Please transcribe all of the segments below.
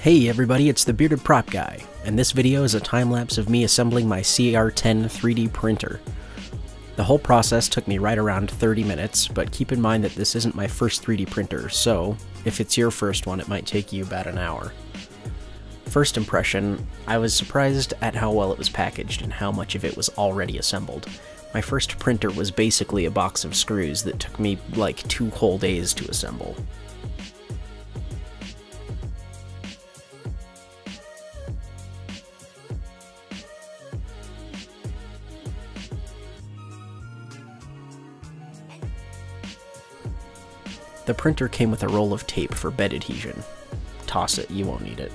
Hey everybody, it's the Bearded Prop Guy, and this video is a time-lapse of me assembling my CR-10 3D printer. The whole process took me right around 30 minutes, but keep in mind that this isn't my first 3D printer, so if it's your first one, it might take you about an hour. First impression, I was surprised at how well it was packaged and how much of it was already assembled. My first printer was basically a box of screws that took me like 2 whole days to assemble. The printer came with a roll of tape for bed adhesion. Toss it, you won't need it.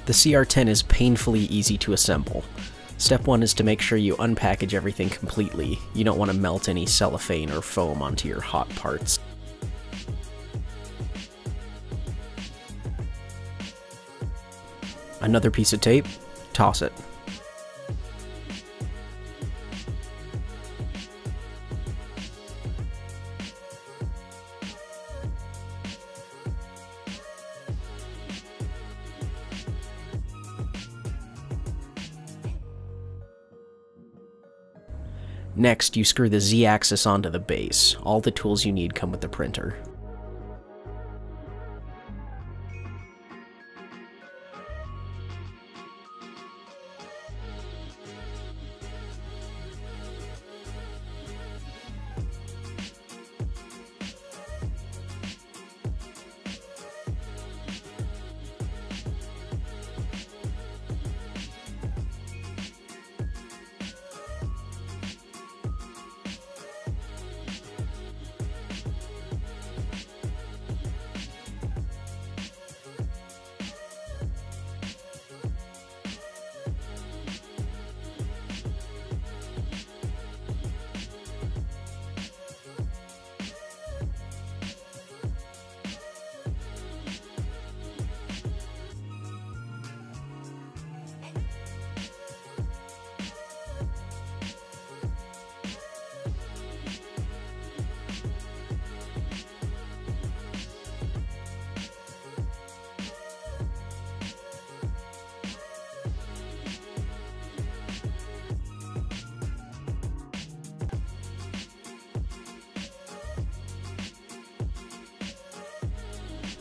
The CR-10 is painfully easy to assemble. Step 1 is to make sure you unpackage everything completely. You don't want to melt any cellophane or foam onto your hot parts. Another piece of tape, toss it. Next, you screw the Z-axis onto the base. All the tools you need come with the printer.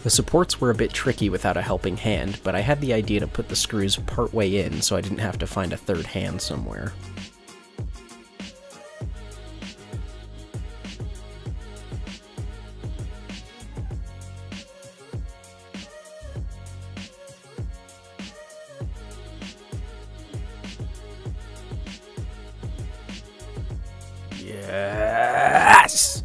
The supports were a bit tricky without a helping hand, but I had the idea to put the screws partway in so I didn't have to find a third hand somewhere. Yes!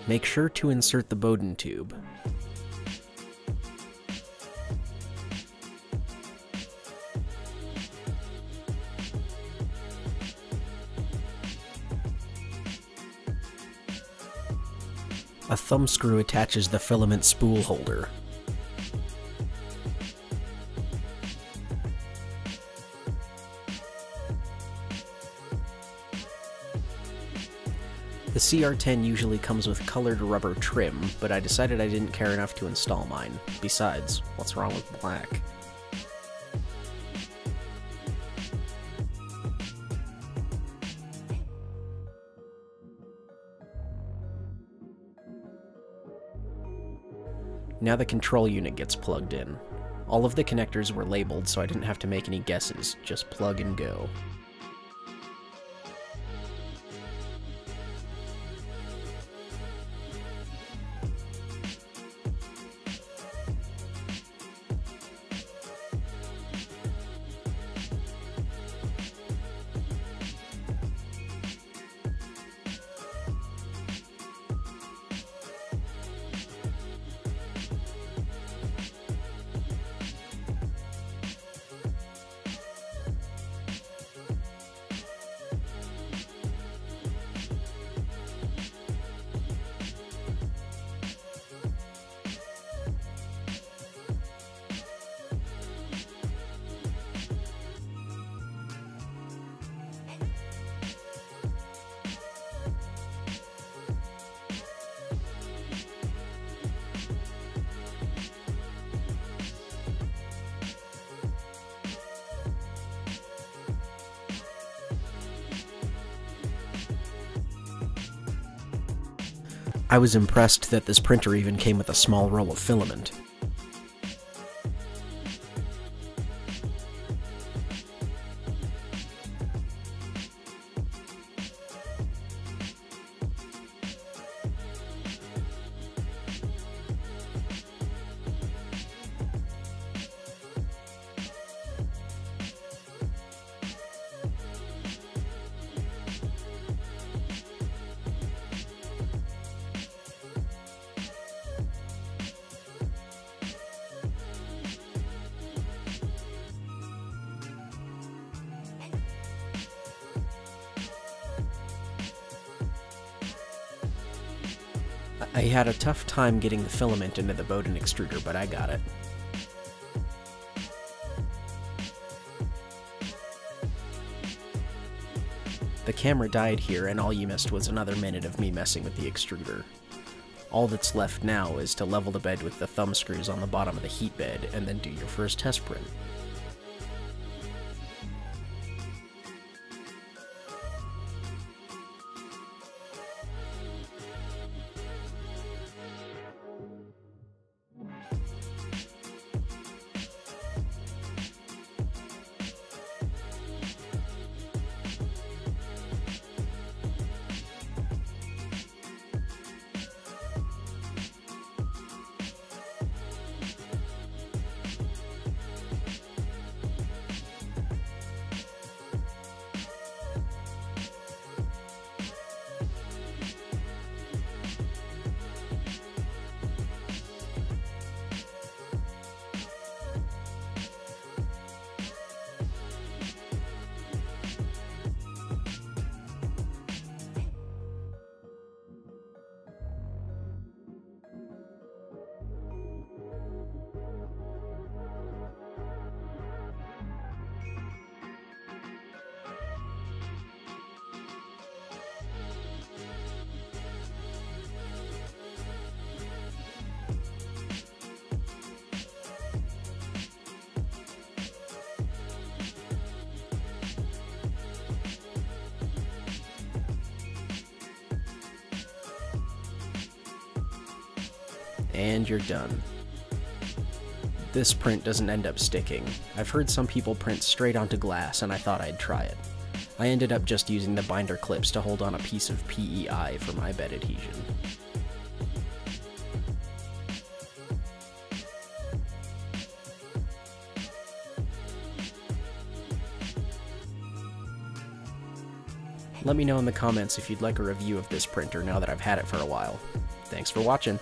Make sure to insert the Bowden tube. A thumb screw attaches the filament spool holder. The CR-10 usually comes with colored rubber trim, but I decided I didn't care enough to install mine. Besides, what's wrong with black? Now the control unit gets plugged in. All of the connectors were labeled, so I didn't have to make any guesses, just plug and go. I was impressed that this printer even came with a small roll of filament. I had a tough time getting the filament into the Bowden extruder, but I got it. The camera died here, and all you missed was another minute of me messing with the extruder. All that's left now is to level the bed with the thumb screws on the bottom of the heat bed, and then do your first test print. And you're done. This print doesn't end up sticking. I've heard some people print straight onto glass, and I thought I'd try it. I ended up just using the binder clips to hold on a piece of PEI for my bed adhesion. Let me know in the comments if you'd like a review of this printer now that I've had it for a while. Thanks for watching!